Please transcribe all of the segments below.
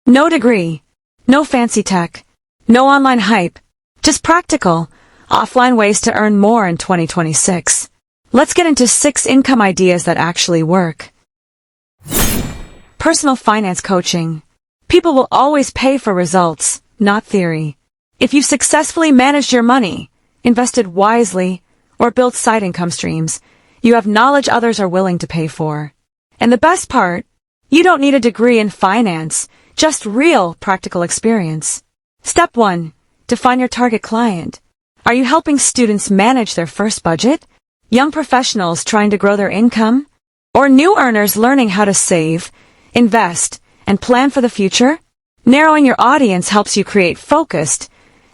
No degree, no fancy tech, no online hype, just practical, offline ways to earn more in 2026. Let's get into 6 income ideas that actually work. Personal finance coaching. People will always pay for results, not theory. If you've successfully managed your money, invested wisely, or built side income streams, you have knowledge others are willing to pay for. And the best part, you don't need a degree in finance, just real practical experience. Step 1. Define your target client. Are you helping students manage their first budget? Young professionals trying to grow their income? Or new earners learning how to save, invest, and plan for the future? Narrowing your audience helps you create focused,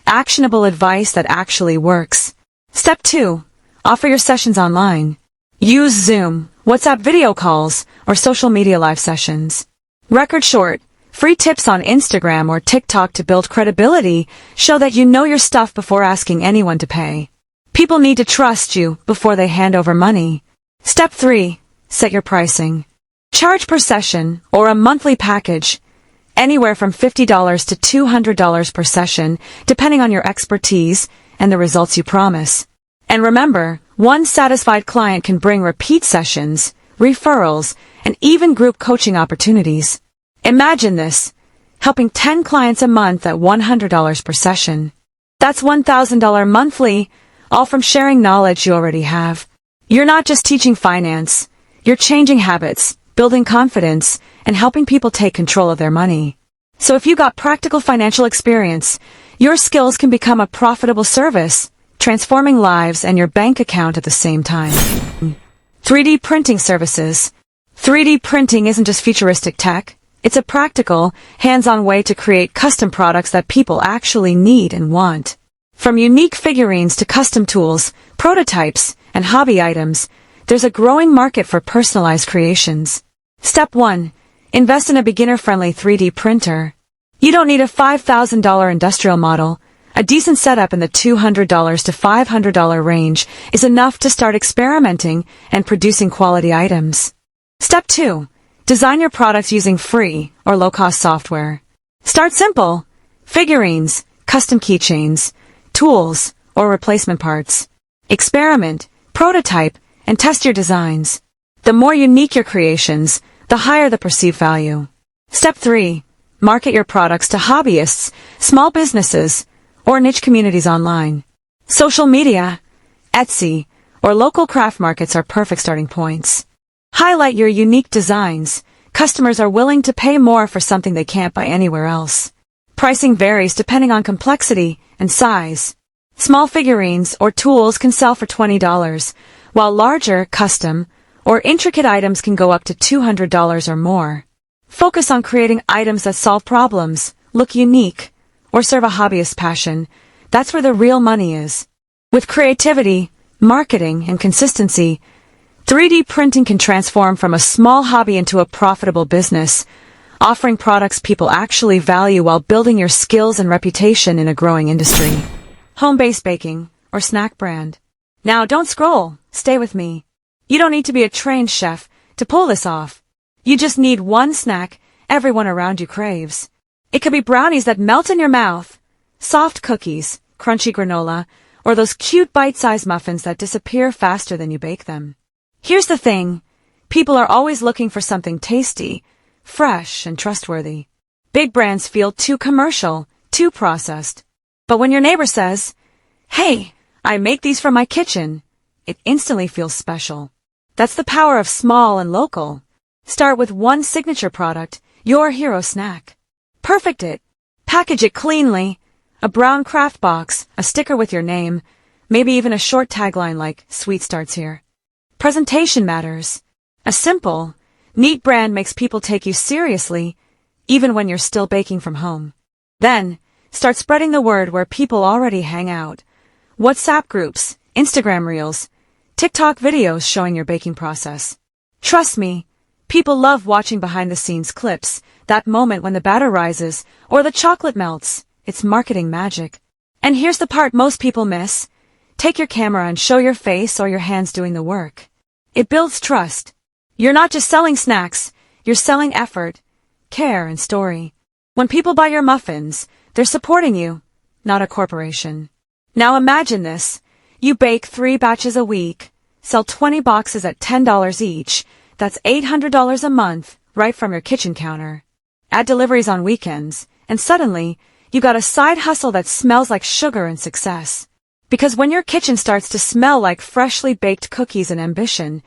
actionable advice that actually works. Step 2. Offer your sessions online. Use Zoom, WhatsApp video calls, or social media live sessions. Record short, free tips on Instagram or TikTok to build credibility show that you know your stuff before asking anyone to pay. People need to trust you before they hand over money. Step 3. Set your pricing. Charge per session or a monthly package, anywhere from $50 to $200 per session, depending on your expertise and the results you promise. And remember, one satisfied client can bring repeat sessions, referrals, and even group coaching opportunities. Imagine this, helping 10 clients a month at $100 per session. That's $1,000 monthly, all from sharing knowledge you already have. You're not just teaching finance, you're changing habits, building confidence, and helping people take control of their money. So if you got practical financial experience, your skills can become a profitable service, transforming lives and your bank account at the same time. 3D printing services. 3D printing isn't just futuristic tech. It's a practical, hands-on way to create custom products that people actually need and want. From unique figurines to custom tools, prototypes, and hobby items, there's a growing market for personalized creations. Step 1. Invest in a beginner-friendly 3D printer. You don't need a $5,000 industrial model. A decent setup in the $200 to $500 range is enough to start experimenting and producing quality items. Step 2. Design your products using free or low-cost software. Start simple. Figurines, custom keychains, tools, or replacement parts. Experiment, prototype, and test your designs. The more unique your creations, the higher the perceived value. Step 3. Market your products to hobbyists, small businesses, or niche communities online. Social media, Etsy, or local craft markets are perfect starting points. Highlight your unique designs. Customers are willing to pay more for something they can't buy anywhere else. Pricing varies depending on complexity and size. Small figurines or tools can sell for $20, while larger, custom, or intricate items can go up to $200 or more. Focus on creating items that solve problems, look unique, or serve a hobbyist passion. That's where the real money is. With creativity, marketing, and consistency, 3D printing can transform from a small hobby into a profitable business, offering products people actually value while building your skills and reputation in a growing industry. Home-based baking, or snack brand. Now don't scroll, stay with me. You don't need to be a trained chef to pull this off. You just need one snack everyone around you craves. It could be brownies that melt in your mouth, soft cookies, crunchy granola, or those cute bite-sized muffins that disappear faster than you bake them. Here's the thing, people are always looking for something tasty, fresh, and trustworthy. Big brands feel too commercial, too processed. But when your neighbor says, "Hey, I make these from my kitchen," it instantly feels special. That's the power of small and local. Start with one signature product, your hero snack. Perfect it. Package it cleanly. A brown craft box, a sticker with your name, maybe even a short tagline like, "Sweet starts here." Presentation matters. A simple, neat brand makes people take you seriously, even when you're still baking from home. Then, start spreading the word where people already hang out. WhatsApp groups, Instagram reels, TikTok videos showing your baking process. Trust me, people love watching behind-the-scenes clips, that moment when the batter rises or the chocolate melts. It's marketing magic. And here's the part most people miss. Take your camera and show your face or your hands doing the work. It builds trust. You're not just selling snacks, you're selling effort, care, and story. When people buy your muffins, they're supporting you, not a corporation. Now imagine this. You bake 3 batches a week, sell 20 boxes at $10 each. That's $800 a month, right from your kitchen counter. Add deliveries on weekends, and suddenly, you got a side hustle that smells like sugar and success. Because when your kitchen starts to smell like freshly baked cookies and ambition,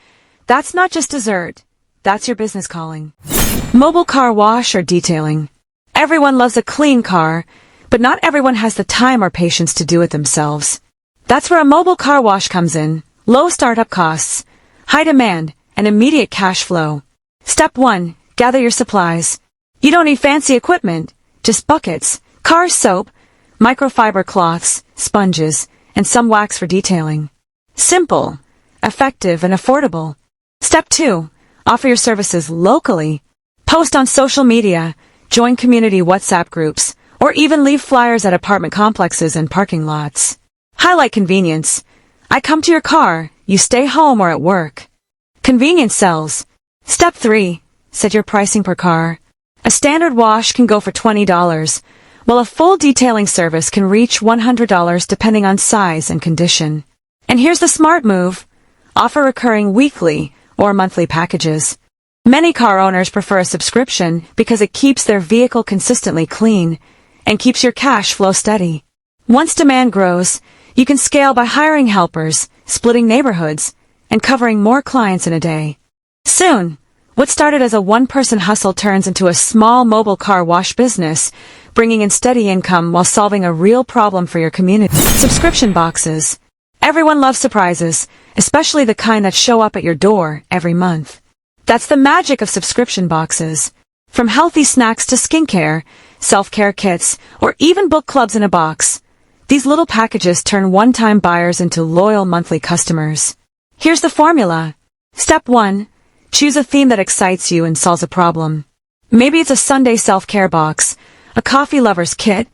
that's not just dessert, that's your business calling. Mobile car wash or detailing. Everyone loves a clean car, but not everyone has the time or patience to do it themselves. That's where a mobile car wash comes in. Low startup costs, high demand, and immediate cash flow. Step 1. Gather your supplies. You don't need fancy equipment, just buckets, car soap, microfiber cloths, sponges, and some wax for detailing. Simple, effective, and affordable. Step 2. Offer your services locally. Post on social media, join community WhatsApp groups, or even leave flyers at apartment complexes and parking lots. Highlight convenience. I come to your car, you stay home or at work. Convenience sells. Step 3. Set your pricing per car. A standard wash can go for $20, while a full detailing service can reach $100 depending on size and condition. And here's the smart move. Offer recurring weekly or monthly packages. Many car owners prefer a subscription because it keeps their vehicle consistently clean and keeps your cash flow steady. Once demand grows, you can scale by hiring helpers, splitting neighborhoods, and covering more clients in a day. Soon, what started as a one-person hustle turns into a small mobile car wash business, bringing in steady income while solving a real problem for your community. Subscription boxes. Everyone loves surprises, especially the kind that show up at your door every month. That's the magic of subscription boxes. From healthy snacks to skincare, self-care kits, or even book clubs in a box, these little packages turn one-time buyers into loyal monthly customers. Here's the formula. Step 1. Choose a theme that excites you and solves a problem. Maybe it's a Sunday self-care box, a coffee lover's kit,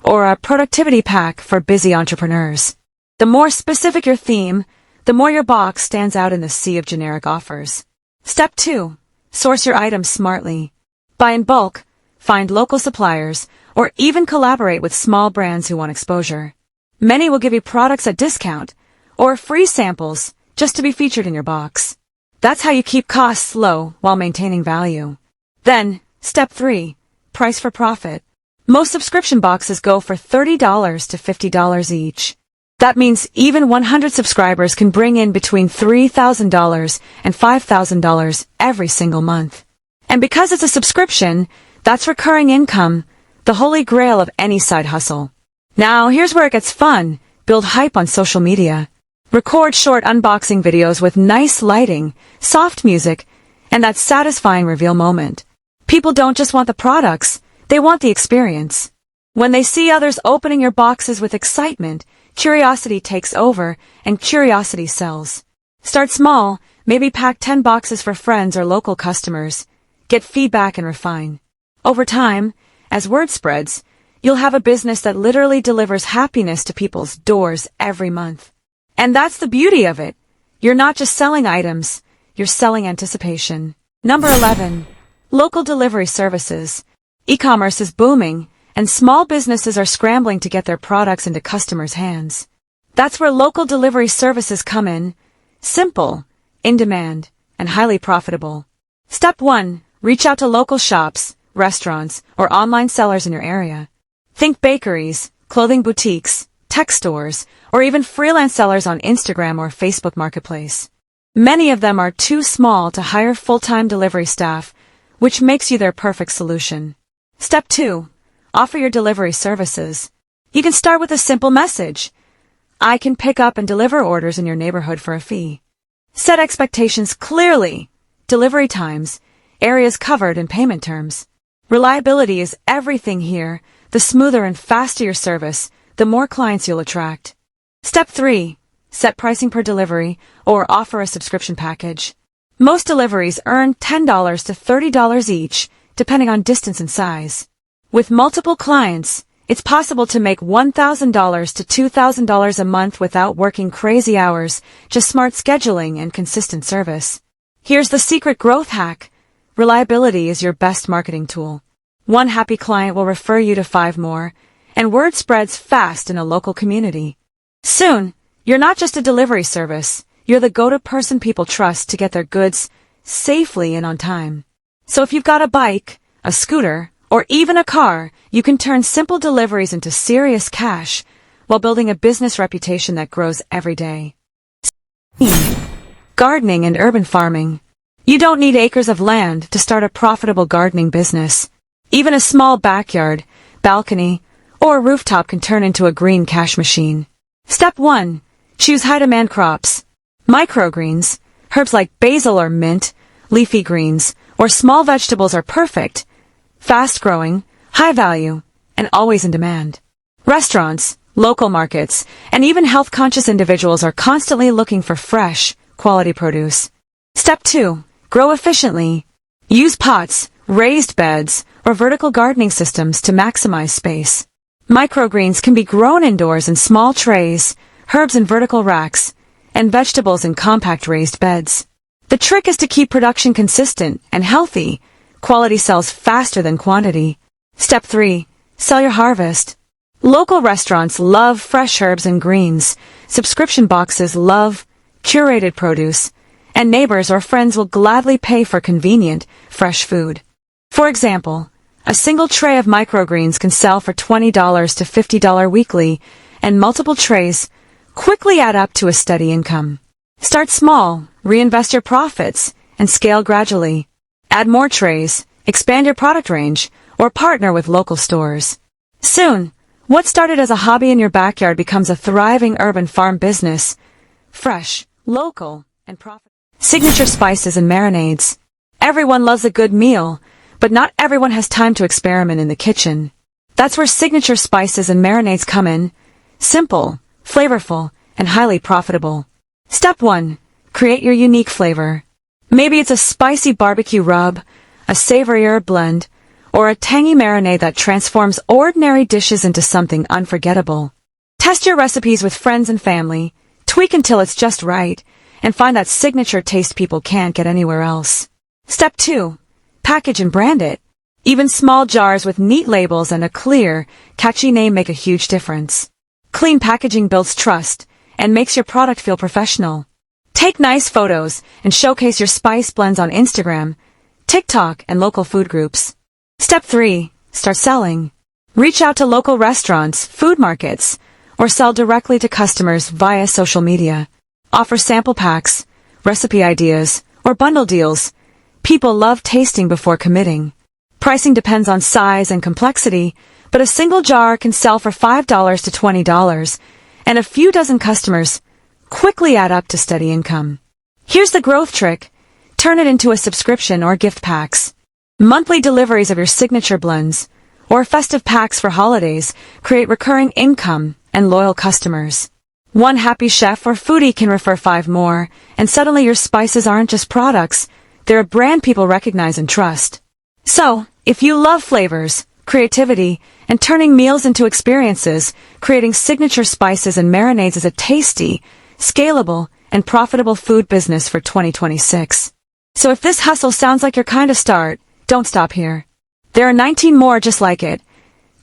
or a productivity pack for busy entrepreneurs. The more specific your theme, the more your box stands out in the sea of generic offers. Step 2. Source your items smartly. Buy in bulk, find local suppliers, or even collaborate with small brands who want exposure. Many will give you products at discount, or free samples, just to be featured in your box. That's how you keep costs low while maintaining value. Then, step 3. Price for profit. Most subscription boxes go for $30 to $50 each. That means even 100 subscribers can bring in between $3,000 and $5,000 every single month. And because it's a subscription, that's recurring income, the holy grail of any side hustle. Now, here's where it gets fun. Build hype on social media. Record short unboxing videos with nice lighting, soft music, and that satisfying reveal moment. People don't just want the products, they want the experience. When they see others opening your boxes with excitement, curiosity takes over, and curiosity sells. Start small, maybe pack 10 boxes for friends or local customers. Get feedback and refine. Over time, as word spreads, you'll have a business that literally delivers happiness to people's doors every month. And that's the beauty of it. You're not just selling items, you're selling anticipation. Number 11. Local delivery services. E-commerce is booming, and small businesses are scrambling to get their products into customers' hands. That's where local delivery services come in. Simple, in demand, and highly profitable. Step 1. Reach out to local shops, restaurants, or online sellers in your area. Think bakeries, clothing boutiques, tech stores, or even freelance sellers on Instagram or Facebook Marketplace. Many of them are too small to hire full-time delivery staff, which makes you their perfect solution. Step 2. Offer your delivery services. You can start with a simple message. I can pick up and deliver orders in your neighborhood for a fee. Set expectations clearly. Delivery times, areas covered, and payment terms. Reliability is everything here. The smoother and faster your service, the more clients you'll attract. Step 3. Set pricing per delivery or offer a subscription package. Most deliveries earn $10 to $30 each, depending on distance and size. With multiple clients, it's possible to make $1,000 to $2,000 a month without working crazy hours, just smart scheduling and consistent service. Here's the secret growth hack. Reliability is your best marketing tool. One happy client will refer you to 5 more, and word spreads fast in a local community. Soon, you're not just a delivery service, you're the go-to person people trust to get their goods safely and on time. So if you've got a bike, a scooter, or even a car, you can turn simple deliveries into serious cash while building a business reputation that grows every day. Gardening and urban farming. You don't need acres of land to start a profitable gardening business. Even a small backyard, balcony, or rooftop can turn into a green cash machine. Step 1. Choose high-demand crops. Microgreens, herbs like basil or mint, leafy greens, or small vegetables are perfect, fast-growing, high-value, and always in demand. Restaurants, local markets, and even health-conscious individuals are constantly looking for fresh, quality produce. Step 2. Grow efficiently. Use pots, raised beds, or vertical gardening systems to maximize space. Microgreens can be grown indoors in small trays, herbs in vertical racks, and vegetables in compact raised beds. The trick is to keep production consistent and healthy. Quality sells faster than quantity. Step 3. Sell your harvest. Local restaurants love fresh herbs and greens. Subscription boxes love curated produce, and neighbors or friends will gladly pay for convenient, fresh food. For example, a single tray of microgreens can sell for $20 to $50 weekly, and multiple trays quickly add up to a steady income. Start small, reinvest your profits, and scale gradually. Add more trays, expand your product range, or partner with local stores. Soon, what started as a hobby in your backyard becomes a thriving urban farm business. Fresh, local, and profitable. Signature spices and marinades. Everyone loves a good meal, but not everyone has time to experiment in the kitchen. That's where signature spices and marinades come in. Simple, flavorful, and highly profitable. Step 1. Create your unique flavor. Maybe it's a spicy barbecue rub, a savory herb blend, or a tangy marinade that transforms ordinary dishes into something unforgettable. Test your recipes with friends and family, tweak until it's just right, and find that signature taste people can't get anywhere else. Step 2. Package and brand it. Even small jars with neat labels and a clear, catchy name make a huge difference. Clean packaging builds trust and makes your product feel professional. Take nice photos and showcase your spice blends on Instagram, TikTok, and local food groups. Step 3. Start selling. Reach out to local restaurants, food markets, or sell directly to customers via social media. Offer sample packs, recipe ideas, or bundle deals. People love tasting before committing. Pricing depends on size and complexity, but a single jar can sell for $5 to $20, and a few dozen customers quickly add up to steady income. Here's the growth trick. Turn it into a subscription or gift packs. Monthly deliveries of your signature blends, or festive packs for holidays, create recurring income and loyal customers. One happy chef or foodie can refer 5 more, and suddenly your spices aren't just products, they're a brand people recognize and trust. So, if you love flavors, creativity, and turning meals into experiences, creating signature spices and marinades is a tasty, scalable, and profitable food business for 2026. So if this hustle sounds like your kind of start, don't stop here. There are 19 more just like it,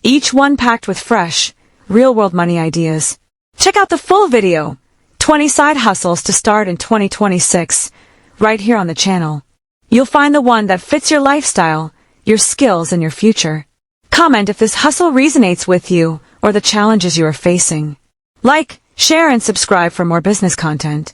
each one packed with fresh, real-world money ideas. Check out the full video, 20 side hustles to start in 2026, right here on the channel. You'll find the one that fits your lifestyle, your skills, and your future. Comment if this hustle resonates with you or the challenges you are facing. Like, share, and subscribe for more business content.